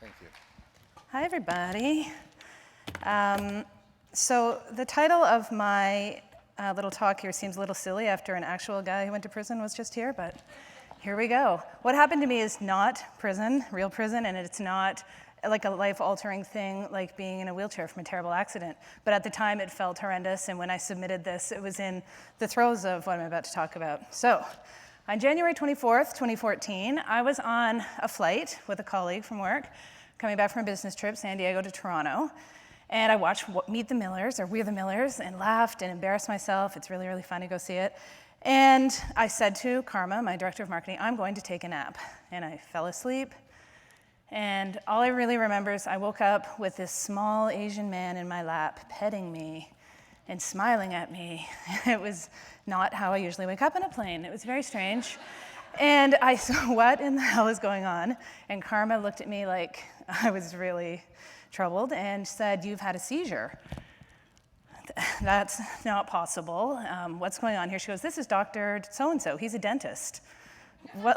Thank you. Hi, everybody. So the title of my little talk here seems a little silly after an actual guy who went to prison was just here, but here we go. What happened to me is not prison, real prison, and it's not like a life-altering thing like being in a wheelchair from a terrible accident. But at the time, it felt horrendous, and when I submitted this, it was in the throes of what I'm about to talk about. So on January 24th, 2014, I was on a flight with a colleague from work, coming back from a business trip, San Diego to Toronto. And I watched Meet the Millers, or We're the Millers, and laughed and embarrassed myself. It's really, really fun to go see it. And I said to Karma, my director of marketing, I'm going to take a nap. And I fell asleep. And all I really remember is I woke up with this small Asian man in my lap, petting me and smiling at me. It was not how I usually wake up in a plane. It was very strange. And I said, what in the hell is going on? And Karma looked at me like I was really troubled and said, you've had a seizure. That's not possible. What's going on here? She goes, this is Dr. So-and-so. He's a dentist. Well,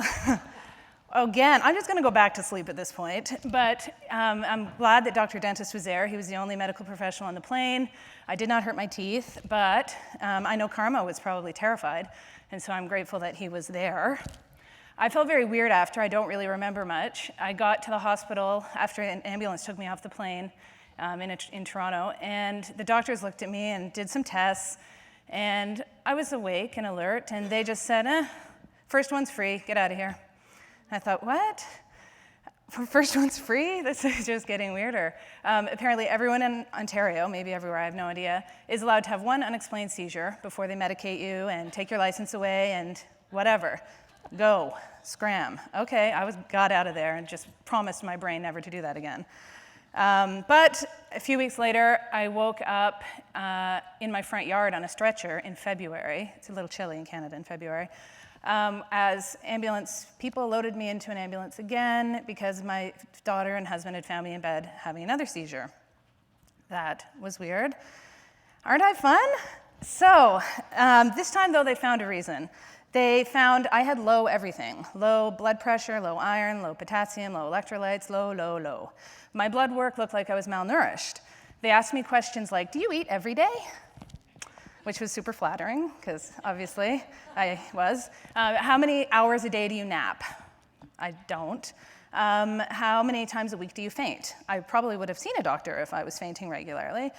again, I'm just going to go back to sleep at this point. But I'm glad that Dr. Dentist was there. He was the only medical professional on the plane. I did not hurt my teeth, but I know Karma was probably terrified. And so I'm grateful that he was there. I felt very weird after. I don't really remember much. I got to the hospital after an ambulance took me off the plane in Toronto, and the doctors looked at me and did some tests, and I was awake and alert, and they just said, first one's free, get out of here. And I thought, what? First one's free? This is just getting weirder. Apparently everyone in Ontario, maybe everywhere, I have no idea, is allowed to have one unexplained seizure before they medicate you and take your license away and whatever. Go, scram. Okay, got out of there and just promised my brain never to do that again. But a few weeks later, I woke up in my front yard on a stretcher in February. It's a little chilly in Canada in February. As ambulance people loaded me into an ambulance again because my daughter and husband had found me in bed having another seizure. That was weird. Aren't I fun? So this time, though, they found a reason. They found I had low everything, low blood pressure, low iron, low potassium, low electrolytes, low. My blood work looked like I was malnourished. They asked me questions like, do you eat every day? Which was super flattering, because obviously I was. How many hours a day do you nap? I don't. How many times a week do you faint? I probably would have seen a doctor if I was fainting regularly.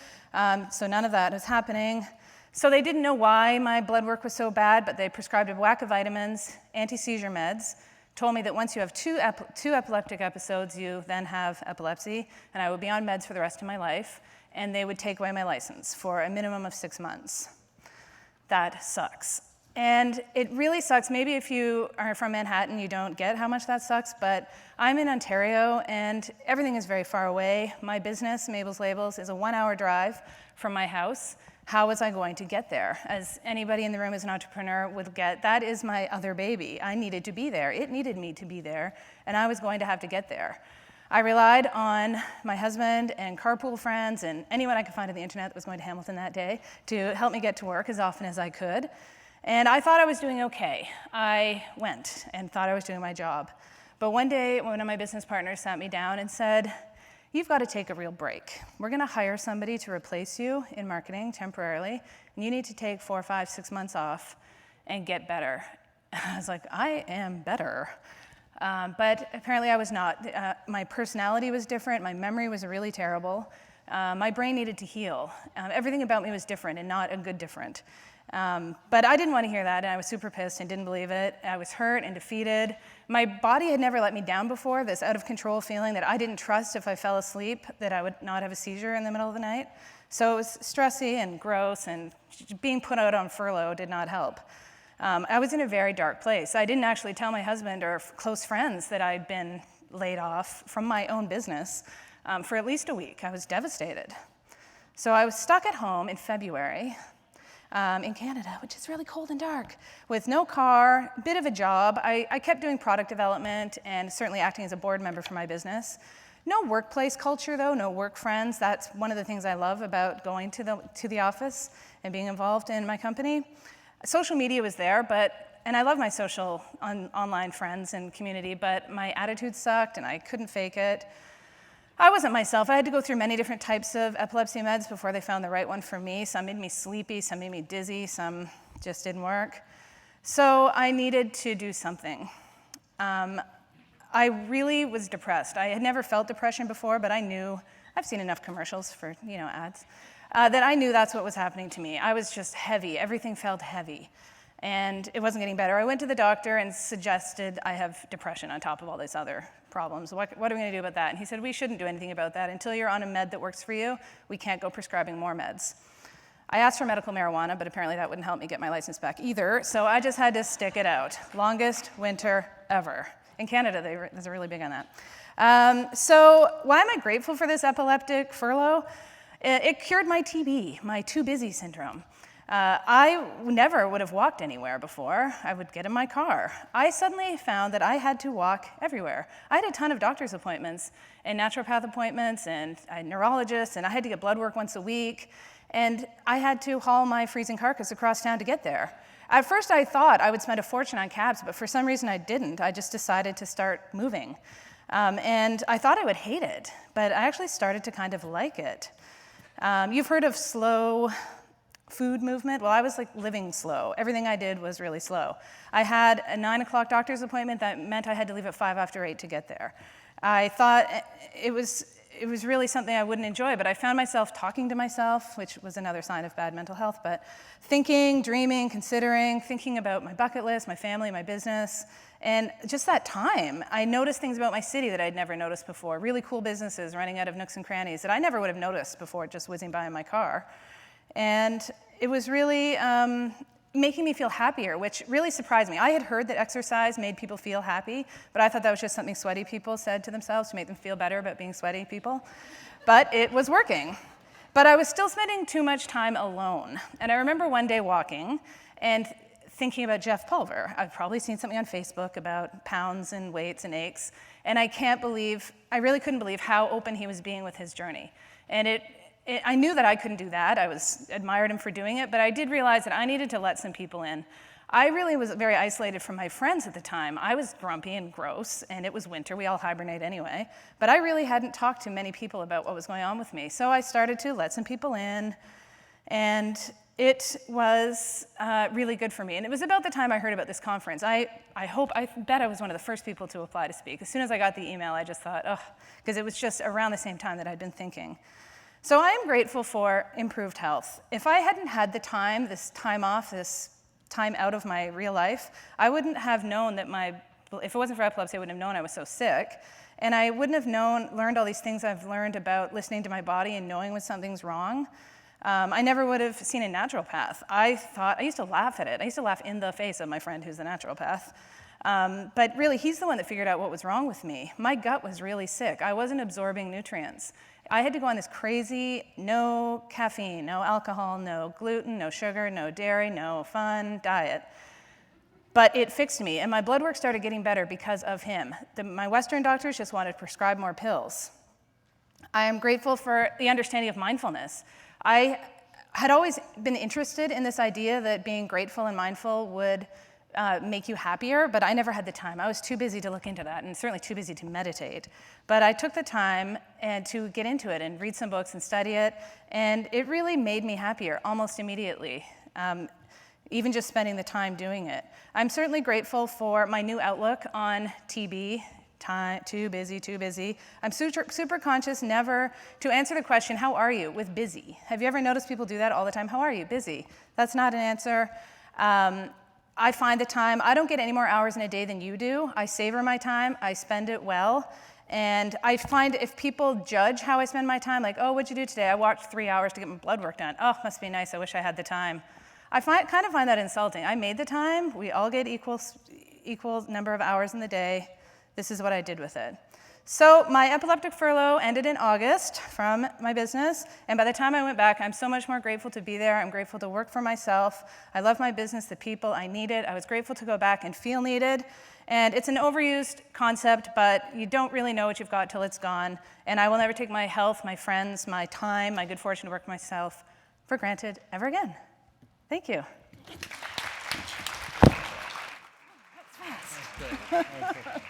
So none of that is happening. So they didn't know why my blood work was so bad, but they prescribed a whack of vitamins, anti-seizure meds, told me that once you have two epileptic episodes, you then have epilepsy, and I would be on meds for the rest of my life, and they would take away my license for a minimum of 6 months. That sucks. And it really sucks. Maybe if you are from Manhattan, you don't get how much that sucks, but I'm in Ontario, and everything is very far away. My business, Mabel's Labels, is a 1-hour drive from my house. How was I going to get there? As anybody in the room as an entrepreneur would get, that is my other baby. I needed to be there. It needed me to be there, and I was going to have to get there. I relied on my husband and carpool friends and anyone I could find on the internet that was going to Hamilton that day to help me get to work as often as I could. And I thought I was doing okay. I went and thought I was doing my job. But one day, one of my business partners sat me down and said, you've got to take a real break. We're going to hire somebody to replace you in marketing temporarily, and you need to take 4, 5, 6 months off and get better. I was like, I am better. But apparently I was not. My personality was different. My memory was really terrible. My brain needed to heal. Everything about me was different and not a good different. But I didn't want to hear that, and I was super pissed and didn't believe it. I was hurt and defeated. My body had never let me down before, this out-of-control feeling that I didn't trust if I fell asleep that I would not have a seizure in the middle of the night. So it was stressy and gross, and being put out on furlough did not help. I was in a very dark place. I didn't actually tell my husband or close friends that I'd been laid off from my own business for at least a week. I was devastated. So I was stuck at home in February, in Canada, which is really cold and dark, with no car, bit of a job. I kept doing product development and certainly acting as a board member for my business. No workplace culture, though, no work friends. That's one of the things I love about going to the office and being involved in my company. Social media was there, and I love my social online friends and community, but my attitude sucked and I couldn't fake it. I wasn't myself. I had to go through many different types of epilepsy meds before they found the right one for me. Some made me sleepy, some made me dizzy, some just didn't work. So I needed to do something. I really was depressed. I had never felt depression before, but I knew, I've seen enough commercials for, ads, that I knew that's what was happening to me. I was just heavy. Everything felt heavy. And it wasn't getting better. I went to the doctor and suggested I have depression on top of all these other problems. What are we going to do about that? And he said, we shouldn't do anything about that. Until you're on a med that works for you, we can't go prescribing more meds. I asked for medical marijuana, but apparently that wouldn't help me get my license back either, so I just had to stick it out. Longest winter ever. In Canada, they're really big on that. So why am I grateful for this epileptic furlough? It cured my TB, my too busy syndrome. I never would have walked anywhere before. I would get in my car. I suddenly found that I had to walk everywhere. I had a ton of doctor's appointments and naturopath appointments and neurologists, and I had to get blood work once a week, and I had to haul my freezing carcass across town to get there. At first I thought I would spend a fortune on cabs, but for some reason I didn't. I just decided to start moving. And I thought I would hate it, but I actually started to kind of like it. You've heard of slow food movement? Well, I was like living slow. Everything I did was really slow. I had a 9 o'clock doctor's appointment that meant I had to leave at 5 after 8 to get there. I thought it was really something I wouldn't enjoy, but I found myself talking to myself, which was another sign of bad mental health, but thinking, dreaming, considering, thinking about my bucket list, my family, my business, and just that time, I noticed things about my city that I'd never noticed before, really cool businesses running out of nooks and crannies that I never would have noticed before just whizzing by in my car. And it was really making me feel happier, which really surprised me. I had heard that exercise made people feel happy, but I thought that was just something sweaty people said to themselves to make them feel better about being sweaty people. But it was working. But I was still spending too much time alone. And I remember one day walking and thinking about Jeff Pulver. I've probably seen something on Facebook about pounds and weights and aches, and I really couldn't believe how open he was being with his journey. And I knew that I couldn't do that. I admired him for doing it, but I did realize that I needed to let some people in. I really was very isolated from my friends at the time. I was grumpy and gross, and it was winter. We all hibernate anyway. But I really hadn't talked to many people about what was going on with me. So I started to let some people in, and it was really good for me. And it was about the time I heard about this conference. I bet I was one of the first people to apply to speak. As soon as I got the email, I just thought, oh, because it was just around the same time that I'd been thinking. So I am grateful for improved health. If I hadn't had the time, this time off, this time out of my real life, I wouldn't have known that if it wasn't for epilepsy, I wouldn't have known I was so sick. And I wouldn't have learned all these things I've learned about listening to my body and knowing when something's wrong. I never would have seen a naturopath. I used to laugh at it. I used to laugh in the face of my friend who's the naturopath. But really, he's the one that figured out what was wrong with me. My gut was really sick. I wasn't absorbing nutrients. I had to go on this crazy, no caffeine, no alcohol, no gluten, no sugar, no dairy, no fun diet. But it fixed me, and my blood work started getting better because of him. My Western doctors just wanted to prescribe more pills. I am grateful for the understanding of mindfulness. I had always been interested in this idea that being grateful and mindful would make you happier, but I never had the time. I was too busy to look into that, and certainly too busy to meditate. But I took the time to get into it and read some books and study it, and it really made me happier almost immediately, even just spending the time doing it. I'm certainly grateful for my new outlook on TB. Too busy. I'm super conscious never to answer the question, how are you, with busy. Have you ever noticed people do that all the time? How are you? Busy. That's not an answer. I find the time. I don't get any more hours in a day than you do. I savor my time. I spend it well. And I find if people judge how I spend my time, like, oh, what'd you do today? I walked 3 hours to get my blood work done. Oh, must be nice. I wish I had the time. I kind of find that insulting. I made the time. We all get equal number of hours in the day. This is what I did with it. So my epileptic furlough ended in August from my business, and by the time I went back, I'm so much more grateful to be there. I'm grateful to work for myself. I love my business, the people I needed. I was grateful to go back and feel needed. And it's an overused concept, but you don't really know what you've got till it's gone. And I will never take my health, my friends, my time, my good fortune to work for myself for granted ever again. Thank you. That's good.